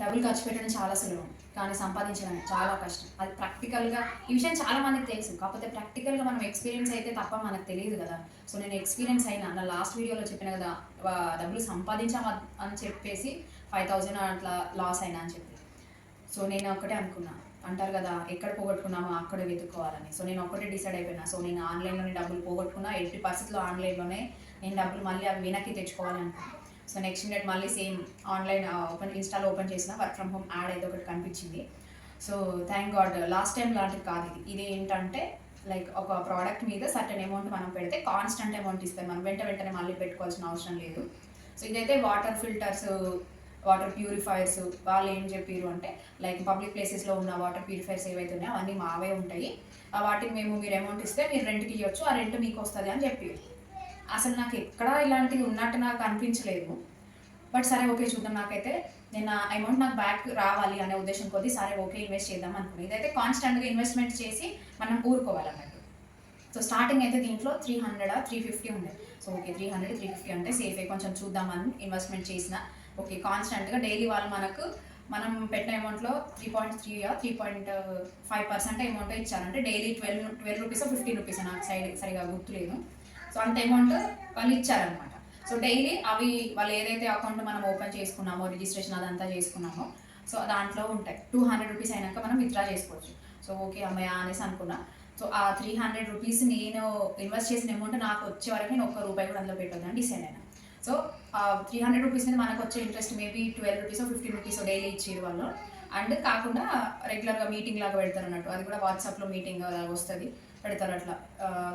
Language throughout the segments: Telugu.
డబ్బులు ఖర్చు పెట్టడం చాలా సులభం, కానీ సంపాదించడం చాలా కష్టం. అది ప్రాక్టికల్‌గా ఈ విషయం చాలా మందికి తెలుసు. కాకపోతే ప్రాక్టికల్‌గా మనం ఎక్స్‌పీరియన్స్ అయితే తప్ప మనకు తెలీదు గదా! సో, నేను ఎక్స్‌పీరియన్స్ అయినా. నా లాస్ట్ వీడియోలో చెప్పిన గదా! డబ్బులు సంపాదించాం అని చెప్పేసి 5,000 అట్లా లాస్ అయినా అని చెప్పి. సో, నేను ఒక్కటే అనుకున్నా. అంటారు గదా! ఎక్కడ పోగొట్టుకున్నామో అక్కడే వెతుక్కోవాలని. సో, నేను ఒక్కటే డిసైడ్ అయిపోయినా. సో, నేను ఆన్‌లైన్‌లోనే డబ్బులు పోగొట్టుకున్నా. ఎట్టి పరిస్థితిలో ఆన్‌లైన్‌లోనే నేను డబ్బులు మళ్ళీ అవి వెనక్కి తెచ్చుకోవాలి అనుకున్నా. సో, నెక్స్ట్ మినిట్ మళ్ళీ సేమ్ ఆన్‌లైన్ ఇన్‌స్టాలో ఓపెన్ చేసిన వర్క్ ఫ్రమ్ హోమ్ యాడ్ అయితే ఒకటి కనిపించింది. So, thank God last time లాంటిది కాదు ఇది. ఇది ఏంటంటే లైక్ ఒక ప్రోడక్ట్ మీద సర్టెన్ అమౌంట్ మనం పెడితే కాన్స్టెంట్ అమౌంట్ ఇస్తారు. మనం వెంటనే మళ్ళీ పెట్టుకోవాల్సిన అవసరం లేదు. సో, ఇదైతే వాటర్ ఫిల్టర్స్, వాటర్ ప్యూరిఫైయర్స్ వాళ్ళు ఏం చెప్పారు అంటే లైక్ పబ్లిక్ ప్లేసెస్లో ఉన్న వాటర్ ప్యూరిఫైయర్స్ ఏవైతే ఉన్నాయో అవన్నీ మావే ఉంటాయి. వాటికి మీరు అమౌంట్ ఇస్తే మీరు రెంట్‌కి ఇవ్వచ్చు. ఆ రెంట్ మీకు వస్తుంది అని చెప్పారు. అసలు నాకు ఎక్కడా ఇలాంటివి ఉన్నట్టు నాకు అనిపించలేదు. బట్ సరే ఓకే చూద్దాం. నాకైతే నేను ఆ అమౌంట్ నాకు బ్యాక్ రావాలి అనే ఉద్దేశం కొద్దీ సరే ఓకే ఇన్వెస్ట్ చేద్దాం అనుకున్నాను. ఇదైతే కాన్స్టెంట్‌గా ఇన్వెస్ట్‌మెంట్ చేసి మనం ఊరుకోవాలన్నట్టు. సో, స్టార్టింగ్ అయితే దీంట్లో 300 350 ఉండే. సో, ఓకే 300, 350 అంటే సేఫే కొంచెం చూద్దామని ఇన్వెస్ట్‌మెంట్ చేసిన. ఓకే కాన్స్టెంట్‌గా డైలీ వాళ్ళు మనం పెట్టిన అమౌంట్‌లో 3.5% అమౌంటే ఇచ్చారు. అంటే డైలీ 12 రూపీసో, 15 రూపీసో నాకు సరిగ్గా గుర్తులేదు. సో, అంత అమౌంట్ వాళ్ళు ఇచ్చారనమాట. సో, డైలీ అవి వాళ్ళు ఏదైతే అకౌంట్ మనం ఓపెన్ చేసుకున్నామో, రిజిస్ట్రేషన్ అదంతా చేసుకున్నామో, సో, దాంట్లో ఉంటాయి. 200 రూపీస్ అయినాక మనం విత్‌డ్రా చేసుకోవచ్చు. సో, ఓకే హమ్మయ్య! అనేసి అనుకున్నా. సో, ఆ 300 రూపీస్ నేను ఇన్వెస్ట్ చేసిన అమౌంట్ నాకు వచ్చే వరకు నేను ఒక్క రూపాయి కూడా అందులో పెట్టొద్దని డిసైడ్ అయినా. సో, 300 రూపీస్ మీద మనకొచ్చే ఇంట్రెస్ట్ మేబీ 12 రూపీసో, 15 రూపీసో డైలీ ఇచ్చేరు వాళ్ళు. అండ్ కాకుండా రెగ్యులర్‌గా మీటింగ్ లాగా పెడతారన్నట్టు. అది కూడా వాట్సాప్‌లో మీటింగ్ లాగా వస్తది. పెడతారు అట్లా.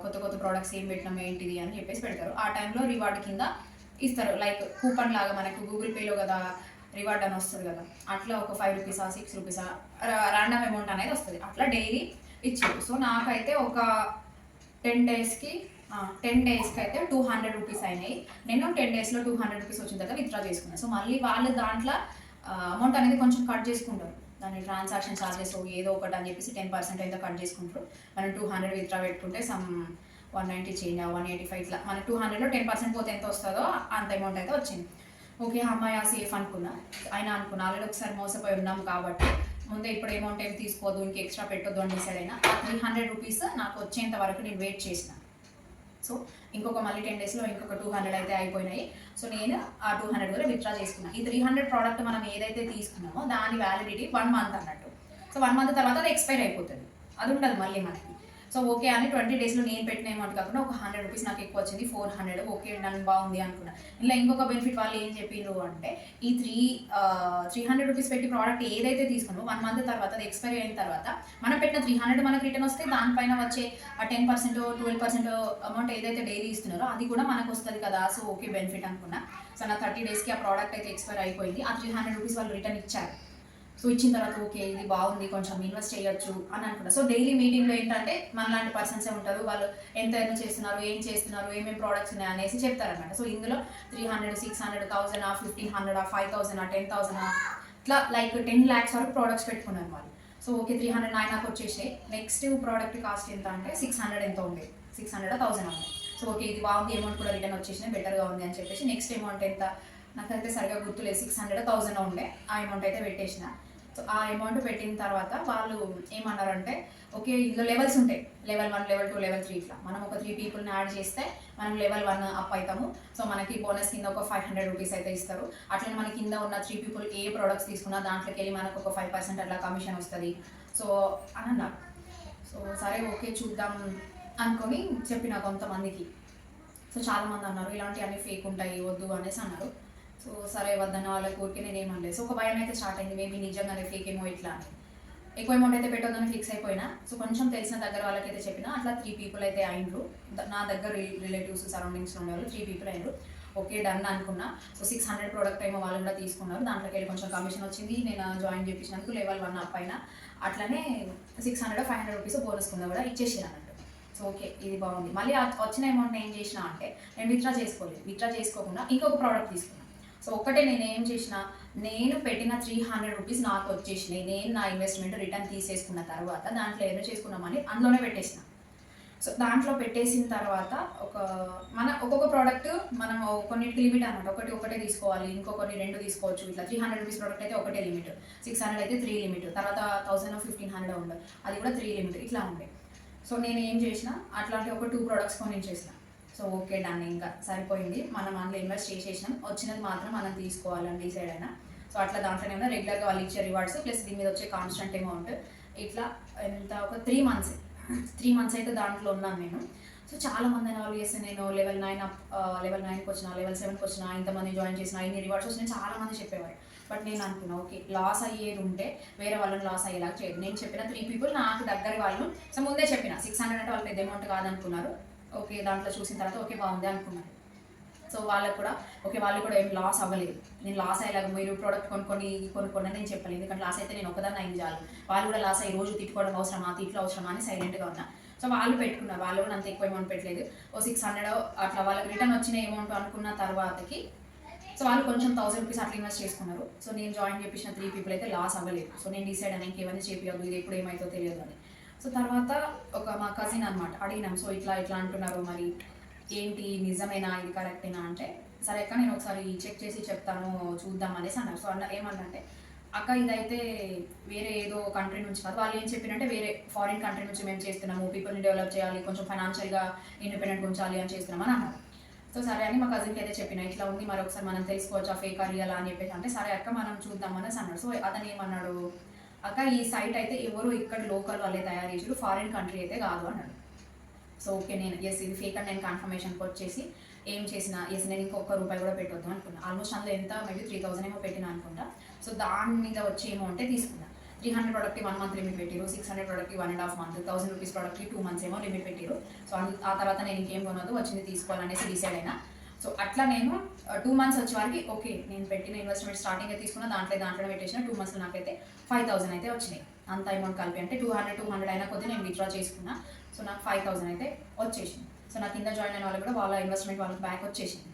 కొత్త ప్రొడక్ట్స్ ఏం పెట్టినాం ఏంటిది అని చెప్పేసి పెడతారు. ఆ టైంలో రివార్డ్ కింద ఇస్తారు. లైక్ కూపన్ లాగా మనకు గూగుల్ పేలో కదా రివార్డ్ అని వస్తది కదా! అట్లా ఒక 5 రూపీసా, 6 రూపీసా రాండమ్ అమౌంట్ అనేది వస్తది. అట్లా డైలీ ఇచ్చారు. సో, నాకైతే ఒక 10 డేస్‌కి 10 డేస్‌కి అయితే 200 రూపీస్ అయినాయి. నేను 10 డేస్‌లో 200 రూపీస్ వచ్చిన తర్వాత విత్‌డ్రా చేసుకున్నా. సో, మళ్ళీ వాళ్ళు దాంట్లో అమౌంట్ అనేది కొంచెం కట్ చేసుకుంటారు. దాని ట్రాన్సాక్షన్ చార్జెస్ ఏదో ఒకటి అని చెప్పేసి 10% అయితే కట్ చేసుకుంటారు. మనం 200 విత్‌డ్రా పెట్టుకుంటే 190 చేంజ్ 185 ఇట్లా మన 200లో 10% పోతే ఎంత వస్తుందో అంత అమౌంట్ అయితే వచ్చింది. ఓకే హమ్మయ్య! సేఫ్ అనుకున్నా. అయినా అనుకున్నా ఆల్రెడీ ఒకసారి మోసపోయి ఉన్నాం కాబట్టి ముందే ఇప్పుడు అమౌంట్ ఏమి తీసుకోవద్దు, ఇంక ఎక్స్ట్రా పెట్టొద్దు అని డిసైడ్ అయినా. ఆ 300 రూపీస్ నాకు వచ్చేంత వరకు నేను వెయిట్ చేసిన. సో, ఇంకొక మళ్ళీ 10 డేస్‌లో ఇంకొక 200 అయితే అయిపోయినాయి. సో, నేను ఆ 200 కూడా విత్‌డ్రా చేసుకున్నా. ఈ 300 ప్రోడక్ట్ మనం ఏదైతే తీసుకున్నామో దాని వ్యాలిడిటీ 1 మంత్ అన్నట్టు. సో, 1 మంత్ తర్వాత అది ఎక్స్‌పైర్ అయిపోతది. అది ఉండదు మళ్ళీ మనకి. సో, ఓకే అని 20 డేస్‌లో నేను పెట్టిన అమౌంట్ కాకుండా ఒక 100 రూపీస్ నాకు ఎక్కువ వచ్చింది. 400 ఓకే నన్ను బాగుంది అనుకున్నా. ఇలా ఇంకొక బెనిఫిట్ వాళ్ళు ఏం చెప్పిండ్రు అంటే ఈ 300 రూపీస్ పెట్టి ప్రోడక్ట్ ఏదైతే తీసుకున్నామో 1 మంత్ తర్వాత అది ఎక్స్‌పైర్ అయిన తర్వాత మనం పెట్టిన 300 మనకు రిటర్న్ వస్తే దానిపైన వచ్చే ఆ 10% 12% అమౌంట్ ఏదైతే డైలీ ఇస్తున్నారో అది కూడా మనకు వస్తది కదా! సో, ఓకే బెనిఫిట్ అనుకున్నా. సో, నా 30 డేస్‌కి ఆ ప్రోడక్ట్ అయితే ఎక్స్‌పైర్ అయిపోయింది. ఆ 300 రూపీస్ వాళ్ళు రిటర్న్ ఇచ్చారు. సో, ఇచ్చిన తర్వాత ఓకే ఇది బాగుంది కొంచెం ఇన్వెస్ట్ చేయొచ్చు అని అనుకున్నా. సో, డైలీ మీటింగ్‌లో ఏంటంటే మనలాంటి పర్సన్సే ఉంటారు. వాళ్ళు ఎంత ఎర్న్ చేస్తున్నారు, ఏం చేస్తున్నారు, ఏమేం ప్రొడక్ట్స్ ఉన్నాయి అనేసి చెప్తారనమాట. సో, ఇందులో 300, 600, 1000, 1500, 5000, 10,000 ఇట్లా లైక్ 10 లాక్స్ వరకు ప్రొడక్ట్స్ పెట్టుకున్నారు వాళ్ళు. సో, ఓకే 300 నాకు వచ్చేసాయి. నెక్స్ట్ ప్రొడక్ట్ కాస్ట్ ఎంత అంటే 600 ఎంతో ఉండేది. 600 1000 ఉంది. సో, ఓకే ఇది బాగుంది అమౌంట్ కూడా రిటర్న్ వచ్చేసినాయి బెటర్‌గా ఉంది అని చెప్పేసి నెక్స్ట్ అమౌంట్ ఎంత నాకైతే సరిగ్గా గుర్తులేదు. 600 1000 ఉండే. ఆ అమౌంట్ అయితే పెట్టేసిన. సో, ఆ అమౌంట్ పెట్టిన తర్వాత వాళ్ళు ఏమన్నారంటే ఓకే ఇందులో లెవెల్స్ ఉంటాయి. లెవెల్ 1, లెవెల్ 2, లెవెల్ 3 ఇట్లా. మనం ఒక 3 పీపుల్‌ని యాడ్ చేస్తే మనం లెవెల్ 1 అప్ అయితాము. సో, మనకి బోనస్ కింద ఒక 500 రూపీస్ అయితే ఇస్తారు. అట్లనే మన కింద ఉన్న 3 పీపుల్ ఏ ప్రొడక్ట్స్ తీసుకున్నా దాంట్లోకెళ్ళి మనకు ఒక 5% అట్లా కమిషన్ వస్తది. సో, అని అన్నారు. సో, సరే ఓకే చూద్దాం అనుకోని చెప్పిన కొంతమందికి. సో, చాలామంది అన్నారు ఇలాంటివన్నీ ఫేక్ ఉంటాయి వద్దు అనేసి అన్నారు. సో, సరే వద్దన్న వాళ్ళకి ఊరికే నేనేమనలేదు. సో, ఒక భయం అయితే స్టార్ట్ అయింది. మేబీ నిజంగానే ఫేక్ ఏమో ఇట్లా అని. ఎక్కువ అమౌంట్ అయితే పెట్టొద్దని ఫిక్స్ అయిపోయినా. సో, కొంచెం తెలిసిన దగ్గర వాళ్ళకైతే చెప్పినా. అట్లా 3 పీపుల్ అయితే అయిండ్రు. నా దగ్గర రిలేటివ్స్ సరౌండింగ్స్‌లో ఉండేవాళ్ళు 3 పీపుల్ అయిండ్రు. ఓకే డన్ అనుకున్నా. సో, 600 ప్రొడక్ట్ ఏమో వాళ్ళు కూడా తీసుకున్నారు. దాంట్లోకెళ్ళి కొంచెం కమిషన్ వచ్చింది. నేను జాయిన్ చేపించినందుకు లెవెల్ 1 అప్ అయినా. అట్లనే 600, 500 రూపీస్ బోనస్ కింద కూడా ఇచ్చేసిరన్నట్టు. సో, ఓకే ఇది బాగుంది. మళ్ళీ వచ్చిన అమౌంట్‌ని ఏం చేసినా అంటే నేను విత్‌డ్రా చేసుకోలేదు. విత్‌డ్రా చేసుకోకుండా ఇంకొక ప్రోడక్ట్ తీసుకున్నా. సో, ఒక్కటే నేనేం చేసినా, నేను పెట్టిన 300 రూపీస్ నాకు వచ్చేసినాయి. నేను నా ఇన్వెస్ట్‌మెంట్ రిటర్న్ తీసేసుకున్న తర్వాత దాంట్లో ఎర్న్ చేసుకున్న మనీ అందులోనే పెట్టేసిన. సో దాంట్లో పెట్టేసిన తర్వాత ఒక్కొక్క ప్రోడక్ట్ మనం కొన్నిటికి లిమిట్ అనమాట. ఒకటే తీసుకోవాలి, ఇంకొకటి 2 తీసుకోవచ్చు. ఇట్లా 300 రూపీస్ ప్రోడక్ట్ అయితే ఒకటే లిమిట్, 600 అయితే 3 లిమిట్, తర్వాత 1000 1500 ఉండే అది కూడా 3 లిమిట్ ఇట్లా ఉండే. సో నేను ఏం చేసిన, అట్లాంటి ఒక 2 ప్రోడక్ట్స్ కొనిచ్చేసిన. సో ఓకే డన్, ఇంకా సరిపోయింది, మనం అందులో ఇన్వెస్ట్ చేసేసినాం, వచ్చినది మాత్రం మనం తీసుకోవాలని డిసైడ్ అయినా. సో అట్లా దాంట్లోనే ఉన్న రెగ్యులర్గా వాళ్ళు ఇచ్చే రివార్డ్స్ ప్లస్ దీని మీద వచ్చే కాన్స్టెంట్ అమౌంట్ ఇట్లా ఎంత ఒక 3 మంత్స్ అయితే దాంట్లో ఉన్నాను నేను. సో చాలా మంది అనే వాళ్ళు చేస్తే నేను లెవెల్ 9కి వచ్చిన, లెవెల్ 7కి వచ్చిన, ఇంతమంది జాయిన్ చేసిన, ఇన్ని రివార్డ్స్ వచ్చినాయి చాలా మంది చెప్పేవారు. బట్ నేను అనుకున్నా ఓకే లాస్ అయ్యేది ఉంటే వేరే వాళ్ళని లాస్ అయ్యేలాగా చేయదు. నేను చెప్పిన 3 పీపుల్ నాకు దగ్గర వాళ్ళు. సో ముందే చెప్పిన 600 అంటే వాళ్ళు పెద్ద అమౌంట్ కాదనుకున్నారు. ఓకే దాంట్లో చూసిన తర్వాత ఓకే బాగుంది అనుకున్నారు. సో వాళ్ళకు కూడా ఓకే, వాళ్ళు కూడా ఏం లాస్ అవ్వలేదు. నేను లాస్ అయ్యేలాగా మీరు ప్రోడక్ట్ కొనుక్కోండి నేను చెప్పలేదు, ఎందుకంటే లాస్ అయితే నేను ఒకదాన్ని అయింది చాలు. వాళ్ళు కూడా లాస్ అయ్యి రోజు తిట్టుకోవడం అవసరమా, తిట్లు అవసరమా అని సైలెంట్గా ఉన్నా. సో వాళ్ళు పెట్టుకున్నారు, వాళ్ళు కూడా అంత ఎక్కువ అమౌంట్ పెట్టలేదు, ఓ 600 అట్లా వాళ్ళకి రిటర్న్ వచ్చిన అమౌంట్ అనుకున్న తర్వాతకి. సో వాళ్ళు కొంచెం 1000 రూపీస్ అట్లా ఇన్వెస్ట్ చేసుకున్నారు. సో నేను జాయిన్ చేపించిన 3 పీపుల్ అయితే లాస్ అవ్వలేదు. సో నేను డిసైడ్ అయినా ఇంకేమైనా చేపియద్దు, ఇది ఎప్పుడు ఏమైతే తెలియదు అని. సో తర్వాత మా కజిన్ అనమాట అడిగినాం, సో ఇట్లా అంటున్నారు, మరి ఏంటి నిజమేనా, ఇది కరెక్టేనా అంటే, సరే అక్క నేను ఒకసారి చెక్ చేసి చెప్తాను చూద్దాం అనేసి అన్నారు. సో ఏమన్నంటే అక్క ఇదైతే వేరే ఏదో కంట్రీ నుంచి కాదు, వాళ్ళు ఏం చెప్పినంటే వేరే ఫారిన్ కంట్రీ నుంచి మేము చేస్తున్నాము, పీపుల్ని డెవలప్ చేయాలి, కొంచెం ఫైనాన్షియల్గా ఇండిపెండెంట్ ఉంచాలి అని చేస్తున్నామని అన్నారు. సో సరే అని మా కజిన్కి అయితే చెప్పిన, ఇట్లా ఉంది మరి ఒకసారి మనం తెలుసుకోవచ్చు ఆ ఫేక్ రియల్ అని చెప్పేసి అంటే, సరే అక్క మనం చూద్దామనేసి అన్నాడు. సో అతను ఏమన్నాడు, అక్క ఈ సైట్ అయితే ఎవరు ఇక్కడ లోకల్ వాళ్ళే తయారు చేసారు, ఫారిన్ కంట్రీ అయితే కాదు అన్నాడు. సో ఓకే నేను ఇది ఫేక్ అని నేను కన్ఫర్మేషన్కి వచ్చేసి ఏం చేసిన నేను ఇంకొక రూపాయి కూడా పెట్టొద్దు అనుకున్నా. ఆల్మోస్ట్ అందులో ఎంత మేబీ 3000 ఏమో పెట్టినా అనుకుంటా. సో దాని మీద వచ్చే అమౌంటే తీసుకున్నా. 300 ప్రోడక్ట్కి 1 మంత్ లిమిట్ పెట్టారు, 600 ప్రోడక్ట్కి 1.5 మంత్, 1000 రూపీస్ ప్రోడక్ట్కి 2 మంత్స్ ఏమో లిమిట్ పెట్టారు. సో ఆ తర్వాత నేను ఇంకేం కొనదు, వచ్చింది తీసుకోవాలనేసి డిసైడ్ అయినా. సో అట్లా నేను 2 మంత్స్ వచ్చే వారికి ఓకే నేను పెట్టిన ఇన్వెస్ట్మెంట్ స్టార్టింగ్ తీసుకున్న దాంట్లోనే పెట్టేసిన. 2 మంత్స్లో నాకైతే 5000 అయితే వచ్చినాయి, అంత అమౌంట్ కలిపి. అంటే 200 అయినా కొద్ది నేను విత్డ్రా చేసుకున్నా. సో నాకు 5000 అయితే వచ్చేసింది. సో నా కింద జాయిన్ అయిన వాళ్ళు కూడా వాళ్ళ ఇన్వెస్ట్మెంట్ వాళ్ళకి బ్యాక్ వచ్చేసింది.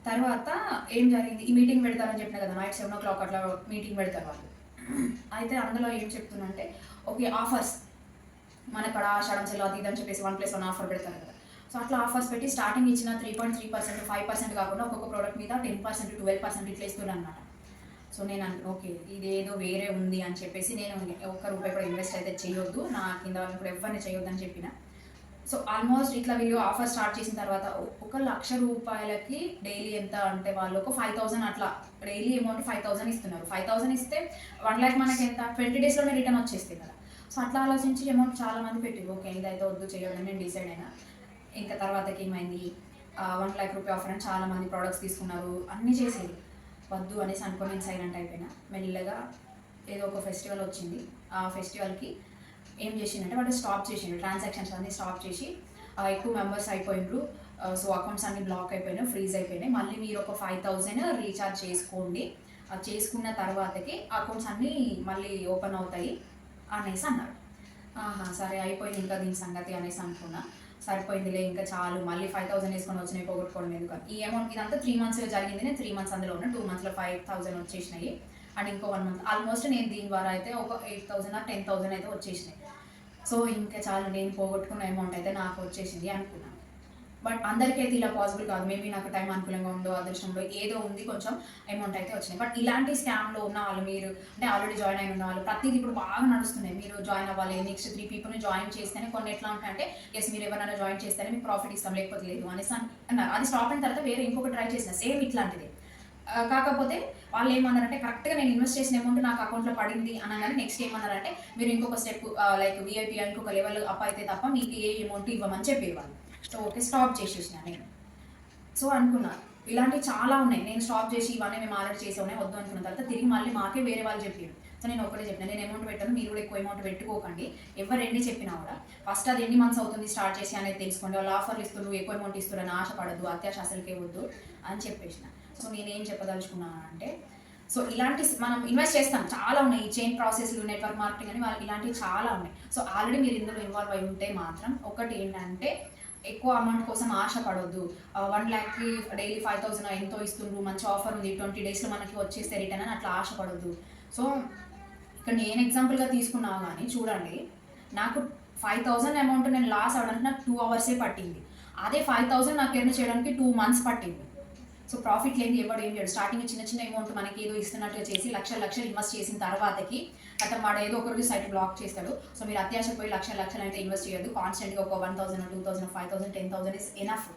తర్వాత ఏం జరిగింది, ఈ మీటింగ్ పెడతారని చెప్పిన కదా, నైట్ 7 o'clock అట్లా మీటింగ్ పెడతారు వాళ్ళు. అయితే అందులో ఏం చెప్తున్నా ఓకే ఆఫర్స్ మనక్కడ ఆషాఢం సెల్ అది ఇది అని చెప్పేసి 1+1 ఆఫర్ పెడతారు కదా. సో అట్లా ఆఫర్స్ పెట్టి స్టార్టింగ్ ఇచ్చిన 3.3%, 5% కాకుండా ఒక్కొక్క ప్రోడక్ట్ మీద 10%, 12% ఇట్లా ఇస్తున్నారు అనమాట. సో నేను ఓకే ఇదేదో వేరే ఉంది అని చెప్పేసి నేను ఒక్క రూపాయి కూడా ఇన్వెస్ట్ అయితే చేయొద్దు, నా కింద వాళ్ళు ఇప్పుడు ఎవరిని చేయొద్దు అని చెప్పిన. సో ఆల్మోస్ట్ ఇట్లా వీళ్ళు ఆఫర్ స్టార్ట్ చేసిన తర్వాత 1,00,000 రూపాయలకి డైలీ ఎంత అంటే వాళ్ళు ఒక 5,000 అట్లా డైలీ అమౌంట్ 5,000 ఇస్తున్నారు. 5,000 ఇస్తే 1 lakh మనకి ఎంత 20 daysలోనే రిటర్న్ వచ్చేస్తుంది కదా. సో అట్లా ఆలోచించి అమౌంట్ చాలా మంది పెట్టింది. ఓకే ఇదైతే వద్దు చేయొద్దని నేను డిసైడ్ అయినా. ఇంకా తర్వాతకి ఏమైంది, 1 lakh రూపీ ఆఫర్ అని చాలా మంది ప్రోడక్ట్స్ తీసుకున్నారు, అన్నీ చేసేది. వద్దు అనేసి అనుకొని నేను సైలెంట్ అయిపోయినా. మెల్లగా ఏదో ఒక ఫెస్టివల్ వచ్చింది, ఆ ఫెస్టివల్కి ఏం చేసిందంటే వాడు స్టాప్ చేసిండు, ట్రాన్సాక్షన్స్ అన్నీ స్టాప్ చేసి ఎక్కువ మెంబర్స్ అయిపోయిండ్రు. సో అకౌంట్స్ అన్నీ బ్లాక్ అయిపోయినాయి, ఫ్రీజ్ అయిపోయినాయి. మళ్ళీ మీరు ఒక 5,000 రీఛార్జ్ చేసుకోండి, అది చేసుకున్న తర్వాతకి అకౌంట్స్ అన్నీ మళ్ళీ ఓపెన్ అవుతాయి అనేసి అన్నారు. సరే అయిపోయింది ఇంకా దీని సంగతి అనేసి అనుకున్నా. సరిపోయిందిలే ఇంకా చాలు, మళ్ళీ 5,000 వేసుకొని వచ్చినాయి పోగొట్టుకోవడం ఎందుకు. ఈ అమౌంట్ ఇదంతా 3 monthsలో జరిగింది. నేను 3 months అందులో ఉన్న 2 monthsలో 5,000 వచ్చేసినాయి. అండ్ ఇంకో 1 month ఆల్మోస్ట్ నేను దీని ద్వారా అయితే ఒక 8,000 or 10,000 అయితే వచ్చేసినాయి. సో ఇంకా చాలు నేను పోగొట్టుకున్న అమౌంట్ అయితే నాకు వచ్చేసింది అనుకున్నాను. బట్ అందరికైతే ఇలా పాసిబుల్ కాదు. మేబీ నాకు టైం అనుకూలంగా ఉండో, అదృష్టంలో ఏదో ఉంది, కొంచెం అమౌంట్ అయితే వచ్చినాయి. బట్ ఇలాంటి స్కామ్లో ఉన్న వాళ్ళు, మీరు అంటే ఆల్రెడీ జాయిన్ అయిన ఉన్న వాళ్ళు, ప్రతిదీ ఇప్పుడు బాగా నడుస్తున్నాయి. మీరు జాయిన్ అవ్వాలి, నెక్స్ట్ 3 peopleని జాయిన్ చేస్తేనే కొన్ని ఎట్లా ఉంటాయంటే ఎస్ మీరు ఎవరైనా జాయిన్ చేస్తేనే మీకు ప్రాఫిట్ ఇస్తాం లేకపోతే లేదు అనేసి అన్నారు. అది స్టాప్ అయిన తర్వాత వేరే ఇంకొక ట్రై చేసిన సేమ్ ఇట్లాంటిది. కాకపోతే వాళ్ళు ఏమన్నారంటే కరెక్ట్గా నేను ఇన్వెస్ట్ చేసిన అమౌంట్ నాకు అకౌంట్లో పడింది అనగానే నెక్స్ట్ ఏమన్నారంటే మీరు ఇంకొక స్టెప్ లైక్ విఐపీ ఇంకొక లెవెల్ అప్ అయితే తప్ప మీకు ఏ అమౌంట్ ఇవ్వమని చెప్పేవాళ్ళు. సో ఓకే స్టాప్ చేసేసిన నేను. సో అనుకున్నా ఇలాంటివి చాలా ఉన్నాయి, నేను స్టాప్ చేసి ఇవన్నీ మేము ఆల్రెడీ చేసే ఉన్నాయి వద్దు అనుకున్న తర్వాత తిరిగి మళ్ళీ మాకే వేరే వాళ్ళు చెప్పారు. సో నేను ఒకటే చెప్పిన, నేను అమౌంట్ పెట్టాను, మీరు కూడా ఎక్కువ అమౌంట్ పెట్టుకోకండి, ఎవరు ఎన్ని చెప్పినా కూడా ఫస్ట్ అది ఎన్ని మంత్స్ అవుతుంది స్టార్ట్ చేసి అనేది తెలుసుకోండి. వాళ్ళు ఆఫర్లు ఇస్తున్నారు, ఎక్కువ అమౌంట్ ఇస్తున్నారని ఆశపడద్దు, అత్యాశ అసలుకే వద్దు అని చెప్పేసిన. సో నేనేం చెప్పదలుచుకున్నాను అంటే, సో ఇలాంటి మనం ఇన్వెస్ట్ చేస్తాం చాలా ఉన్నాయి, ఈ చైన్ ప్రాసెస్లు, నెట్వర్క్ మార్కెటింగ్ అని వాళ్ళు ఇలాంటివి చాలా ఉన్నాయి. సో ఆల్రెడీ మీరు ఇందులో ఇన్వాల్వ్ అయి ఉంటే మాత్రం ఒకటి ఏంటంటే ఎక్కువ అమౌంట్ కోసం ఆశపడొద్దు. 1 lakh డైలీ 5,000 ఎంతో ఇస్తుండ్రు, మంచి ఆఫర్ ఉంది, 20 daysలో మనకి వచ్చేస్తే రిటర్న్ అని అట్లా ఆశపడొద్దు. సో ఇక్కడ నేను ఎగ్జాంపుల్గా తీసుకున్నా కానీ చూడండి, నాకు 5,000 అమౌంట్ నేను లాస్ అవ్వడానికి నాకు 2 అవర్సే పట్టింది. అదే 5,000 నాకు ఎర్న్ చేయడానికి 2 మంత్స్ పట్టింది. సో ప్రాఫిట్ లేని ఎవడు ఏం చేయడు. స్టార్టింగ్ చిన్న చిన్న అమౌంట్ మనకి ఏదో ఇస్తున్నట్టుగా చేసి లక్షలు ఇన్వెస్ట్ చేసిన తర్వాతకి అతను వాడు ఏదో ఒక రోజు సైట్ బ్లాక్ చేస్తాడు. సో మీరు అత్యాశ పోయి లక్షలు అయితే ఇన్వెస్ట్ చేయొద్దు. కాన్స్టెంట్గా ఒక 1,000, 2,000, 5,000, 10,000 ఇస్ ఎనఫ్.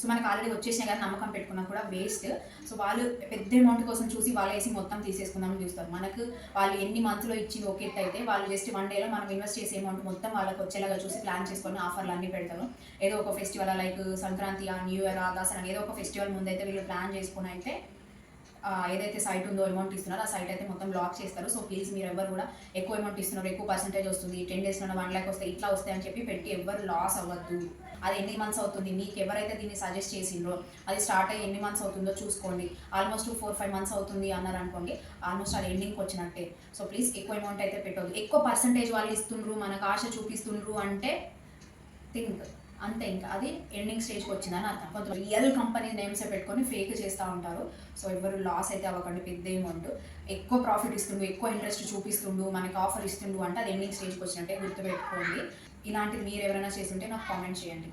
సో మనకు ఆల్రెడీ వచ్చేసినా కానీ నమ్మకం పెట్టుకున్నా కూడా వేస్ట్. సో వాళ్ళు పెద్ద అమౌంట్ కోసం చూసి వాళ్ళు వేసి మొత్తం తీసేసుకుందామని చూస్తారు. మనకు వాళ్ళు ఎన్ని మంత్లో ఇచ్చింది ఓకే అయితే వాళ్ళు జస్ట్ 1 డేలో మనం ఇన్వెస్ట్ చేసే అమౌంట్ మొత్తం వాళ్ళకి వచ్చేలాగా చూసి ప్లాన్ చేసుకొని ఆఫర్లు అన్నీ పెడతారు. ఏదో ఒక festival like Sankranti, new year, Dasara ఏదో ఒక ఫెస్టివల్ ముందైతే వీళ్ళు ప్లాన్ చేసుకుని అయితే ఏదైతే సైట్ ఉందో అమౌంట్ ఇస్తున్నారో ఆ సైట్ అయితే మొత్తం బ్లాక్ చేస్తారు. సో ప్లీజ్ మీరు ఎవరు కూడా ఎక్కువ అమౌంట్ ఇస్తున్నారు, ఎక్కువ పర్సెంటేజ్ వస్తుంది, 10 డేస్లో 1 lakh వస్తాయి, ఇట్లా వస్తాయి అని చెప్పి పెట్టి ఎవరు లాస్ అవ్వద్దు. అది ఎన్ని మంత్స్ అవుతుంది, మీకు ఎవరైతే దీన్ని సజెస్ట్ చేసిండ్రో అది స్టార్ట్ అయ్యి ఎన్ని మంత్స్ అవుతుందో చూసుకోండి. ఆల్మోస్ట్ 4-5 months అవుతుంది అన్నారు అనుకోండి, ఆల్మోస్ట్ అది ఎండింగ్కి వచ్చినట్టే. సో ప్లీజ్ ఎక్కువ అమౌంట్ అయితే పెట్టవద్దు. ఎక్కువ పర్సెంటేజ్ వాళ్ళు ఇస్తుండ్రు, మనకు ఆశ చూపిస్తుండ్రు అంటే థింక్ అంతే, ఇంకా అది ఎండింగ్ స్టేజ్కి వచ్చిందని అర్థం. కొంత రియల్ కంపెనీ నేమ్సే పెట్టుకొని ఫేక్ చేస్తూ ఉంటారు. సో ఎవరు లాస్ అయితే అవ్వకండి. పెద్ద అమౌంట్ ఎక్కువ ప్రాఫిట్ ఇస్తుండు, ఎక్కువ ఇంట్రెస్ట్ చూపిస్తుండు, మనకి ఆఫర్ ఇస్తుండు అంటే అది ఎండింగ్ స్టేజ్కి వచ్చినట్టే గుర్తుపెట్టుకోండి. ఇలాంటివి మీరు ఎవరైనా చేస్తుంటే నాకు కామెంట్ చేయండి.